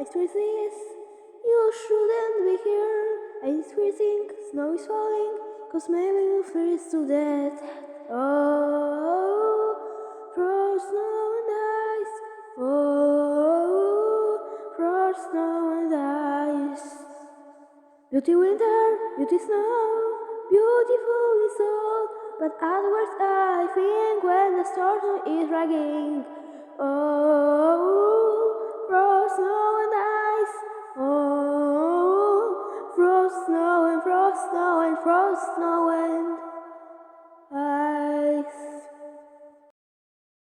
It's freezing, you shouldn't be here. It's freezing, snow is falling, 'cause maybe we'll freeze to death. Oh, frost, snow and ice. Oh, frost, snow and ice. Beauty winter, beauty snow, beautiful is all. But at worst I think when the storm is raging. Oh, frost, snow and ice. Oh, frost, snow and frost, snow and frost, snow